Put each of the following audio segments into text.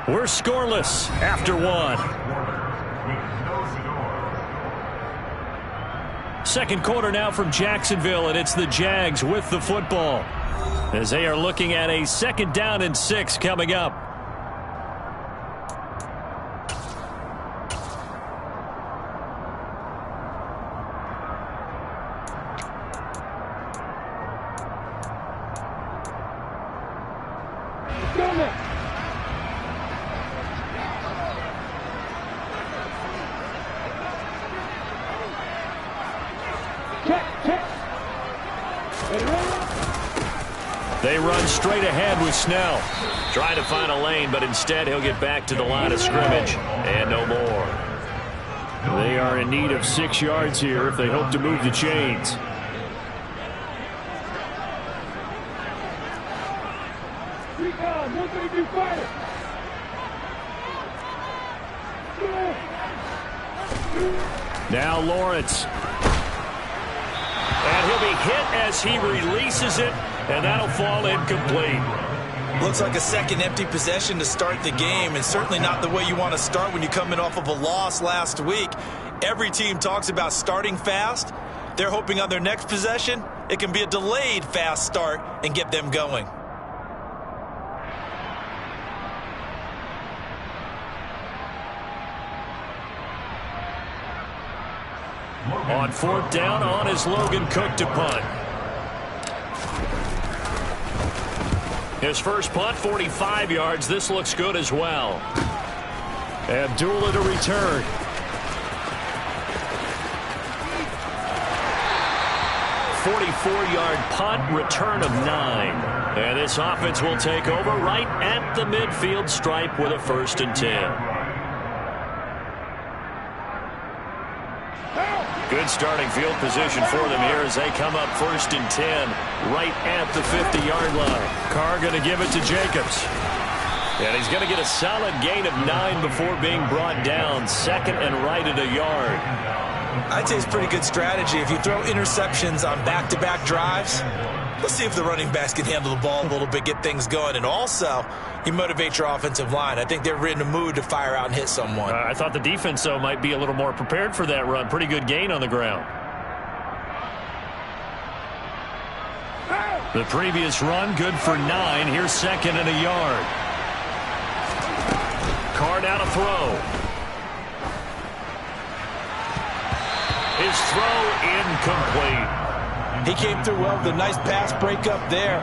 We're scoreless after one. Second quarter now from Jacksonville, and it's the Jags with the football as they are looking at a 2nd down and 6 coming up. They run straight ahead with Snell. Trying to find a lane, but instead he'll get back to the line of scrimmage. And no more. They are in need of 6 yards here if they hope to move the chains. Now Lawrence. And he'll be hit as he releases it, and that'll fall incomplete. Looks like a second empty possession to start the game, and certainly not the way you want to start when you're coming off of a loss last week. Every team talks about starting fast. They're hoping on their next possession, it can be a delayed fast start and get them going. On 4th down, on is Logan Cook to punt. His first punt, 45 yards. This looks good as well. Abdullah to return. "44-yard punt, return of 9. And this offense will take over right at the midfield stripe with a 1st and 10. Good starting field position for them here as they come up 1st and 10 right at the 50-yard line. Carr going to give it to Jacobs. And he's going to get a solid gain of 9 before being brought down. 2nd and right at a yard. I'd say it's pretty good strategy. If you throw interceptions on back-to-back drives, let's see if the running backs can handle the ball a little bit, get things going. And also, you motivate your offensive line. I think they're in a mood to fire out and hit someone. I thought the defense, though, might be a little more prepared for that run. Pretty good gain on the ground. The previous run, good for 9. Here's 2nd and a yard. Carr now to throw. His throw incomplete. He came through well with a nice pass breakup there.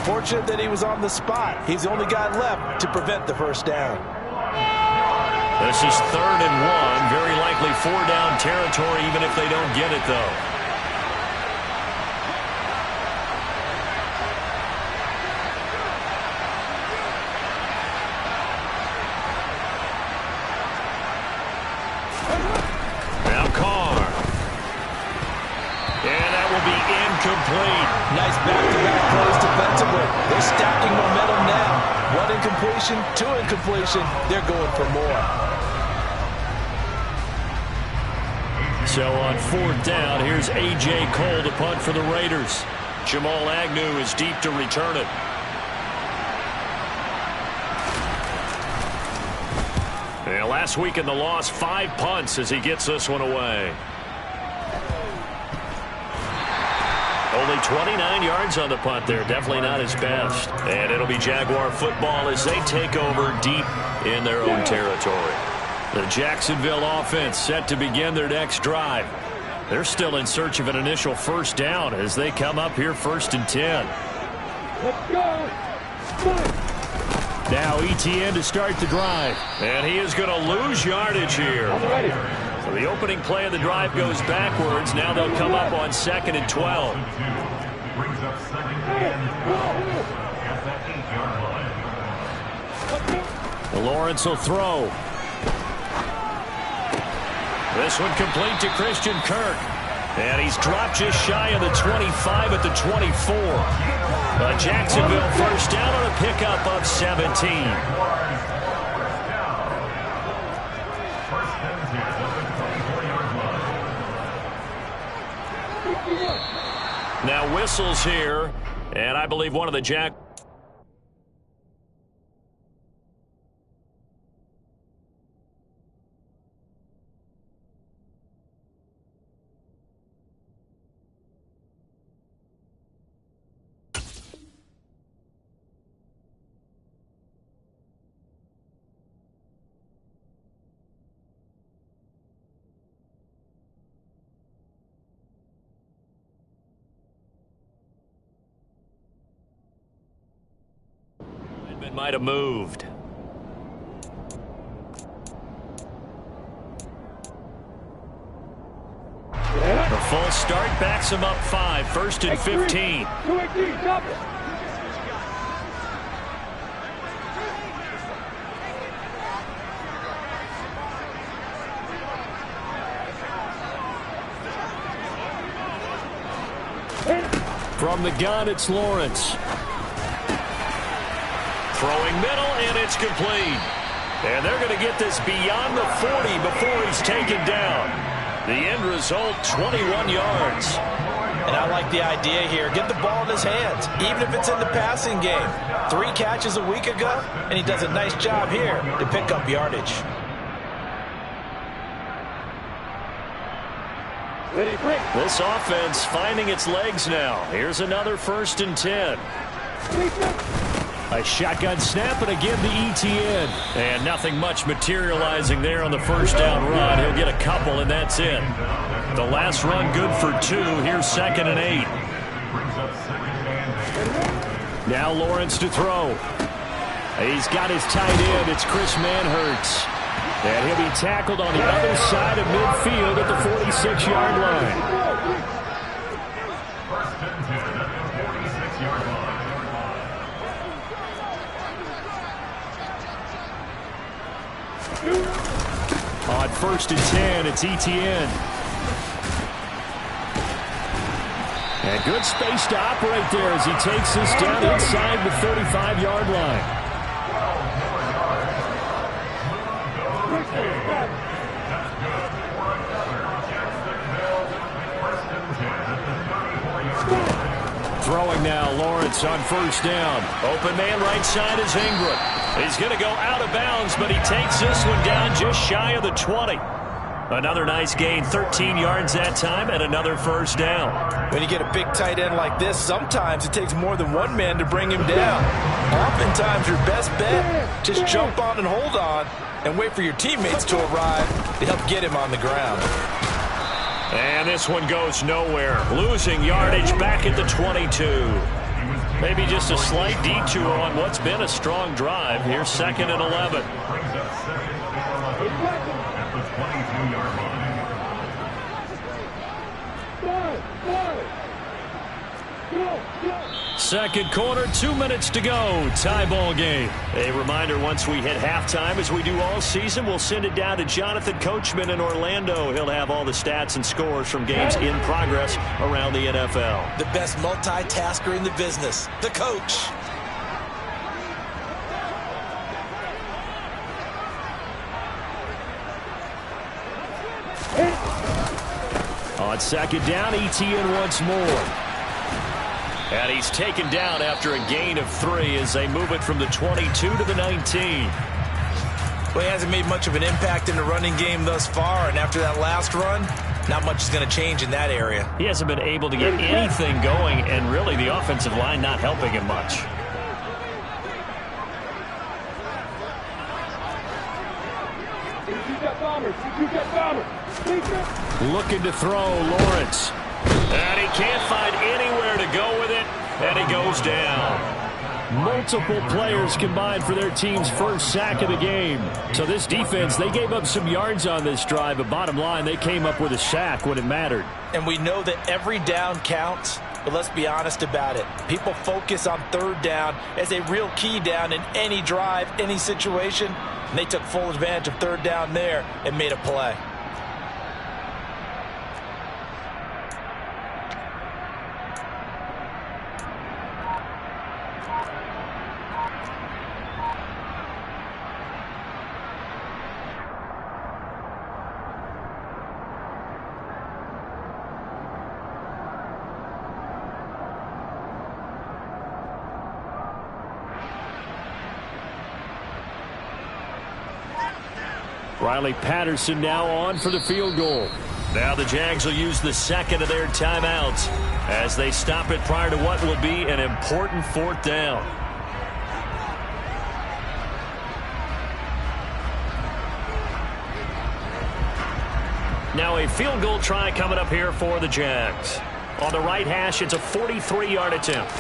Fortunate that he was on the spot. He's the only guy left to prevent the 1st down. This is 3rd and 1. Very likely 4-down territory even if they don't get it, though. Now Carr. And that will be incomplete. Nice back-to-back plays defensively. They're stacking momentum now. 1 incompletion, 2 incompletion. They're going for more. So on 4th down, here's A.J. Cole to punt for the Raiders. Jamal Agnew is deep to return it. And last week in the loss, 5 punts as he gets this one away. Only 29 yards on the punt there. Definitely not his best. And it'll be Jaguar football as they take over deep in their own territory. The Jacksonville offense set to begin their next drive. They're still in search of an initial 1st down as they come up here 1st and 10. Let's go. Now ETN to start the drive. And he is going to lose yardage here. I'm ready. So the opening play of the drive goes backwards. Now they'll come up on 2nd and 12. Brings up 2nd and 12 at that 8-yard line. Lawrence will throw. This one complete to Christian Kirk. And he's dropped just shy of the 25 at the 24. A Jacksonville 1st down on a pickup of 17. Now whistles here, and I believe one of the It might have moved. The full start backs him up 5, 1st and 15. From the gun, it's Lawrence. Throwing middle, and it's complete. And they're going to get this beyond the 40 before he's taken down. The end result, 21 yards. And I like the idea here. Get the ball in his hands, even if it's in the passing game. 3 catches a week ago, and he does a nice job here to pick up yardage. This offense finding its legs now. Here's another 1st and 10. A shotgun snap, and again the ETN. And nothing much materializing there on the 1st down run. He'll get a couple, and that's it. The last run good for 2. Here's 2nd and 8. Now Lawrence to throw. He's got his tight end. It's Chris Manhertz. And he'll be tackled on the other side of midfield at the 46-yard line. On 1st and 10, it's ETN. And good space to operate there as he takes this down inside the 35-yard line. Throwing now, Lawrence on 1st down. Open man right side is Ingram. He's going to go out of bounds, but he takes this one down just shy of the 20. Another nice gain, 13 yards that time, and another 1st down. When you get a big tight end like this, sometimes it takes more than one man to bring him down. Oftentimes, your best bet, just jump on and hold on and wait for your teammates to arrive to help get him on the ground. And this one goes nowhere. Losing yardage back at the 22. Maybe just a slight detour on what's been a strong drive. Here's 2nd and 11. Second quarter, 2 minutes to go. Tie ball game. A reminder, once we hit halftime, as we do all season, we'll send it down to Jonathan Coachman in Orlando. He'll have all the stats and scores from games in progress around the NFL. The best multitasker in the business, the coach. On 2nd down, ETN once more. And he's taken down after a gain of 3 as they move it from the 22 to the 19. Well, he hasn't made much of an impact in the running game thus far, and after that last run, not much is going to change in that area. He hasn't been able to get anything going, and really the offensive line not helping him much. Looking to throw, Lawrence. And he can't find anywhere to go with it, and he goes down. Multiple players combined for their team's 1st sack of the game. So this defense, they gave up some yards on this drive, but bottom line, they came up with a sack when it mattered. And we know that every down counts, but let's be honest about it. People focus on 3rd down as a real key down in any drive, any situation, and they took full advantage of 3rd down there and made a play. Riley Patterson now on for the field goal. Now the Jags will use the 2nd of their timeouts as they stop it prior to what will be an important 4th down. Now a field goal try coming up here for the Jags. On the right hash, it's a 43-yard attempt.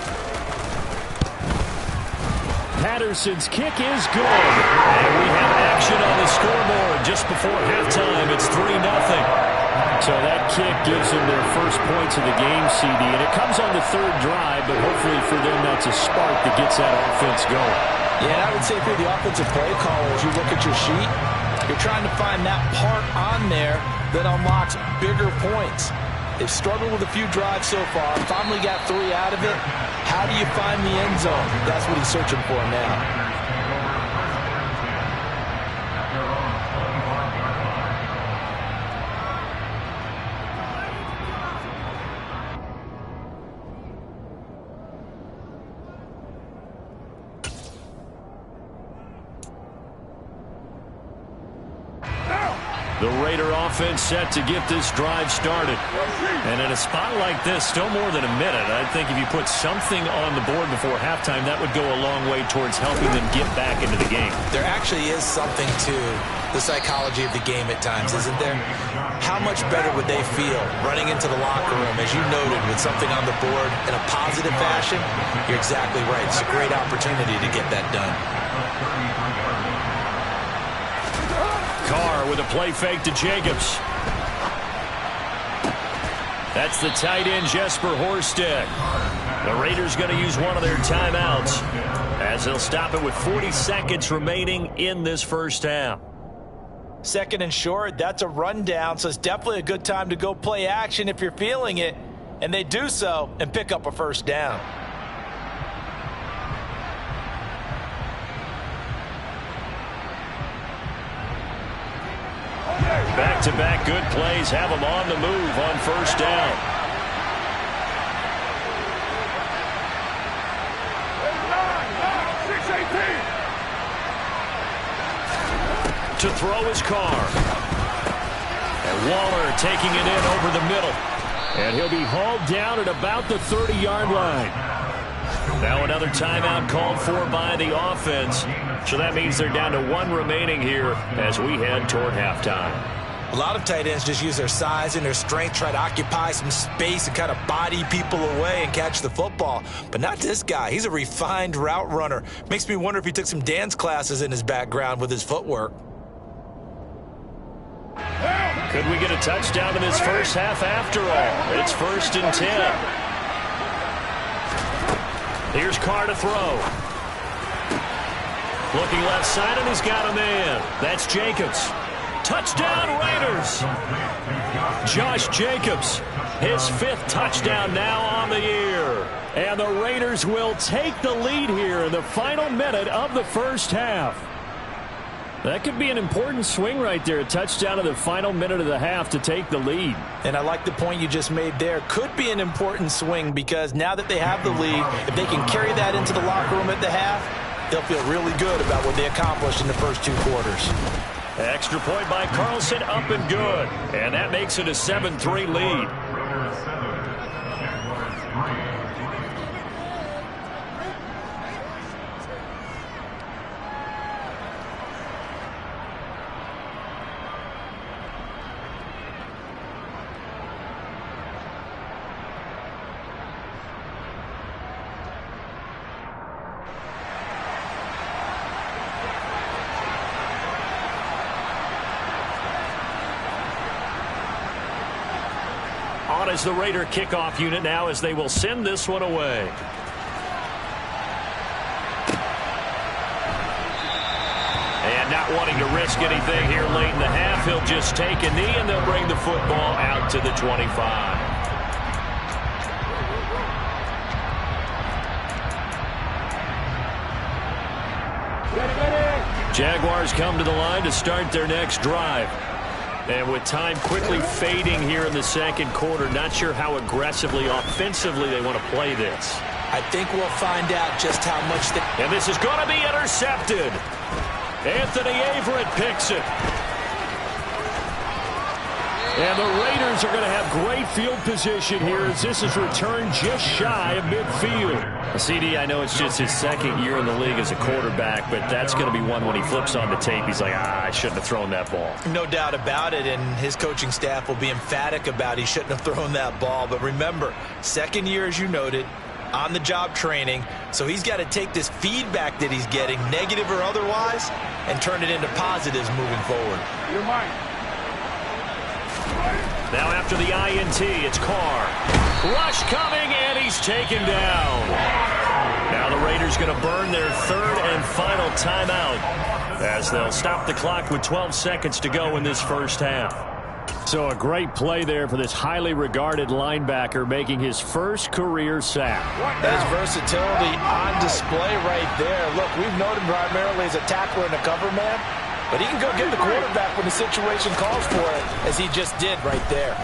Patterson's kick is good. And we have action on the scoreboard just before halftime. It's 3-0. So that kick gives them their first points of the game, CD. And it comes on the third drive, but hopefully for them that's a spark that gets that offense going. Yeah, and I would say if you're the offensive play caller, as you look at your sheet, you're trying to find that part on there that unlocks bigger points. They've struggled with a few drives so far. Finally got 3 out of it. How do you find the end zone? That's what he's searching for now. The Raider offense set to get this drive started. And in a spot like this, still more than a minute, I think if you put something on the board before halftime, that would go a long way towards helping them get back into the game. There actually is something to the psychology of the game at times, isn't there? How much better would they feel running into the locker room, as you noted, with something on the board in a positive fashion? You're exactly right. It's a great opportunity to get that done. Carr with a play fake to Jacobs. That's the tight end, Jesper Horsted. The Raiders going to use one of their timeouts as they'll stop it with 40 seconds remaining in this first half. Second and short, that's a rundown, so it's definitely a good time to go play action if you're feeling it. And they do so and pick up a first down. Back-to-back good plays have them on the move on first down. To throw his Carr. And Waller taking it in over the middle. And he'll be hauled down at about the 30-yard line. Now another timeout called for by the offense. So that means they're down to 1 remaining here as we head toward halftime. A lot of tight ends just use their size and their strength, try to occupy some space and kind of body people away and catch the football. But not this guy. He's a refined route runner. Makes me wonder if he took some dance classes in his background with his footwork. Could we get a touchdown in this first half after all? It's 1st and 10. Here's Carr to throw. Looking left side, and he's got a man. That's Jacobs. Touchdown, Raiders. Josh Jacobs, his 5th touchdown now on the year. And the Raiders will take the lead here in the final minute of the first half. That could be an important swing right there. A touchdown in the final minute of the half to take the lead. And I like the point you just made there. Could be an important swing because now that they have the lead, if they can carry that into the locker room at the half, they'll feel really good about what they accomplished in the first 2 quarters. Extra point by Carlson, up and good. And that makes it a 7-3 lead. On is the Raider kickoff unit now as they will send this one away. And not wanting to risk anything here late in the half, he'll just take a knee and they'll bring the football out to the 25. Jaguars come to the line to start their next drive. And with time quickly fading here in the second quarter, not sure how aggressively, offensively they want to play this. I think we'll find out just how much they... And this is going to be intercepted. Anthony Averett picks it. And the Raiders are going to have great field position here as this is returned just shy of midfield. CD, I know it's just his 2nd year in the league as a quarterback, but that's going to be one when he flips on the tape. He's like, I shouldn't have thrown that ball. No doubt about it, and his coaching staff will be emphatic about he shouldn't have thrown that ball. But remember, 2nd year, as you noted, on-the-job training, so he's got to take this feedback that he's getting, negative or otherwise, and turn it into positives moving forward. You're mine. Now after the INT, it's Carr. Rush coming, and he's taken down. Now the Raiders going to burn their third and final timeout as they'll stop the clock with 12 seconds to go in this first half. So a great play there for this highly regarded linebacker making his first career sack. That is versatility on display right there. Look, we've known him primarily as a tackler and a cover man, but he can go get the quarterback when the situation calls for it, as he just did right there.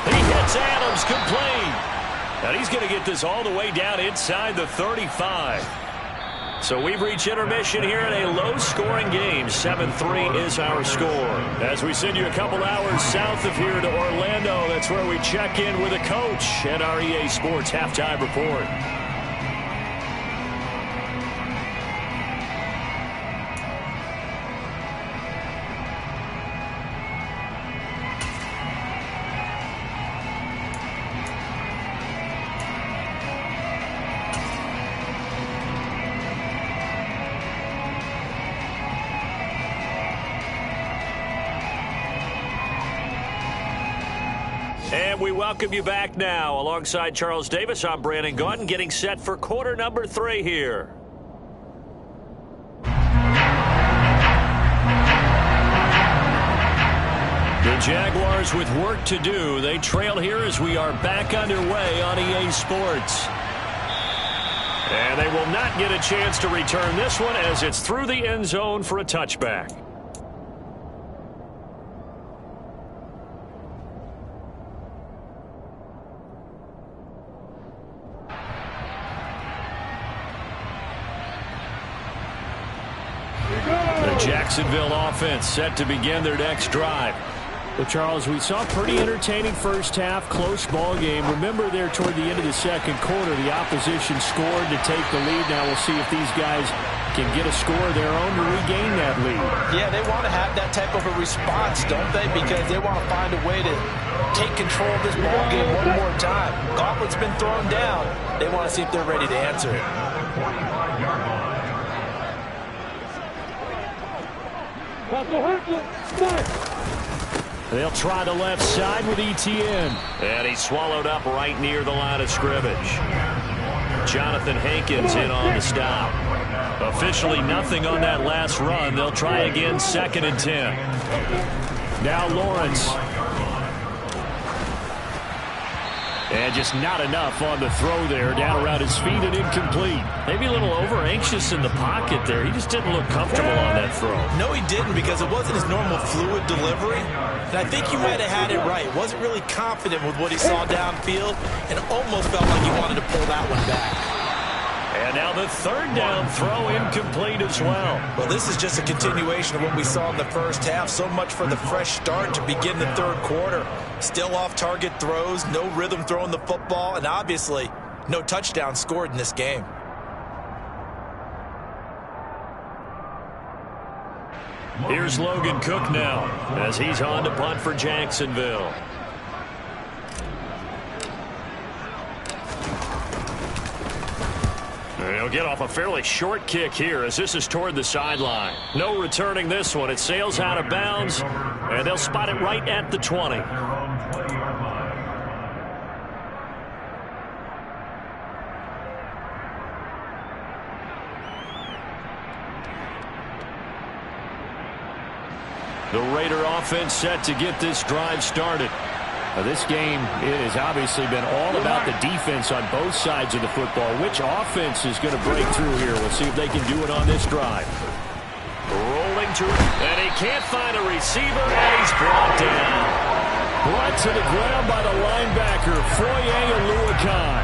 He hits Adams complete. And he's going to get this all the way down inside the 35. So we've reached intermission here in a low-scoring game. 7-3 is our score. As we send you a couple hours south of here to Orlando, that's where we check in with a coach at our EA Sports Halftime Report. And we welcome you back now. Alongside Charles Davis, I'm Brandon Gaudin, getting set for quarter number 3 here. The Jaguars with work to do. They trail here as we are back underway on EA Sports. And they will not get a chance to return this one as it's through the end zone for a touchback. Jacksonville offense set to begin their next drive. Well, Charles, we saw a pretty entertaining first half, close ball game. Remember there toward the end of the second quarter, the opposition scored to take the lead. Now we'll see if these guys can get a score of their own to regain that lead. Yeah, they want to have that type of a response, don't they? Because they want to find a way to take control of this ball game one more time. Gauntlet's been thrown down. They want to see if they're ready to answer it. They'll try the left side with ETN. And he's swallowed up right near the line of scrimmage. Jonathan Hankins in on the stop. Officially nothing on that last run. They'll try again, 2nd and 10. Now Lawrence. And just not enough on the throw there. Down around his feet and incomplete. Maybe a little over-anxious in the pocket there. He just didn't look comfortable on that throw. No, he didn't, because it wasn't his normal fluid delivery. And I think you might have had it right. Wasn't really confident with what he saw downfield and almost felt like he wanted to pull that one back. And now the 3rd down throw incomplete as well. Well, this is just a continuation of what we saw in the first half. So much for the fresh start to begin the 3rd quarter. Still off-target throws, no rhythm throwing the football, and obviously no touchdown scored in this game. Here's Logan Cook now as he's on to punt for Jacksonville. He'll get off a fairly short kick here as this is toward the sideline. No returning this one. It sails out of bounds, and they'll spot it right at the 20. The Raider offense set to get this drive started. Now, this game, it has obviously been all about the defense on both sides of the football. Which offense is going to break through here? We'll see if they can do it on this drive. Rolling to it, and he can't find a receiver, and he's brought down. Brought to the ground by the linebacker, Foye Oluokun.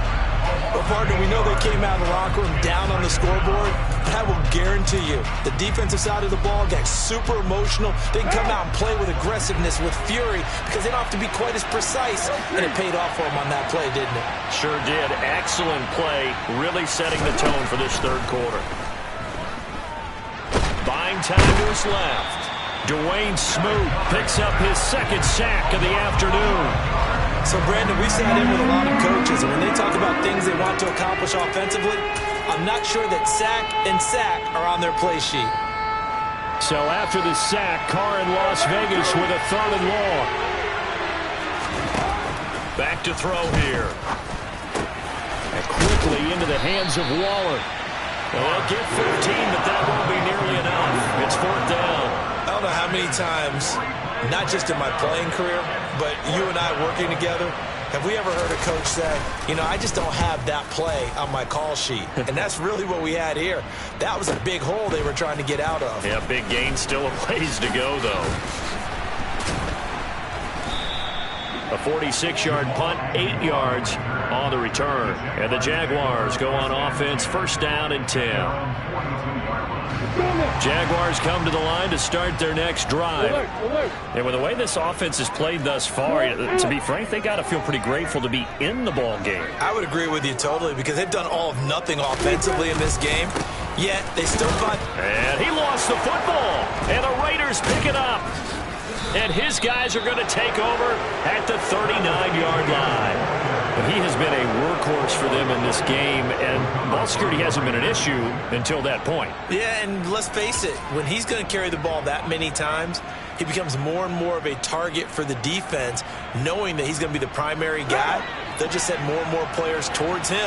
Well, partner, we know they came out of the locker room down on the scoreboard, but I will guarantee you the defensive side of the ball got super emotional. They can come out and play with aggressiveness, with fury, because they don't have to be quite as precise, and it paid off for them on that play, didn't it? Sure did. Excellent play, really setting the tone for this 3rd quarter. Buying time to his left. Dwayne Smoot picks up his 2nd sack of the afternoon. So, Brandon, we sat in with a lot of coaches, and when they talk about things they want to accomplish offensively, I'm not sure that sack and sack are on their play sheet. So after the sack, Carr in Las Vegas with a 3rd and long. Back to throw here. And quickly into the hands of Waller. They'll get 15, but that won't be nearly enough. It's 4th down. I don't know how many times, not just in my playing career, but you and I working together, have we ever heard a coach say, you know, I just don't have that play on my call sheet. And that's really what we had here. That was a big hole they were trying to get out of. Yeah, big gain, still a ways to go, though. A 46-yard punt, 8 yards on the return. And the Jaguars go on offense, 1st down and 10. Jaguars come to the line to start their next drive. And with the way this offense has played thus far, to be frank, they got to feel pretty grateful to be in the ball game. I would agree with you totally because they've done all of nothing offensively in this game, yet they still find. And he lost the football, and the Raiders pick it up. And his guys are going to take over at the 39-yard line. But he has been a workhorse for them in this game, and ball security hasn't been an issue until that point. Yeah, and let's face it, when he's going to carry the ball that many times, he becomes more and more of a target for the defense, knowing that he's going to be the primary guy. They'll just send more and more players towards him.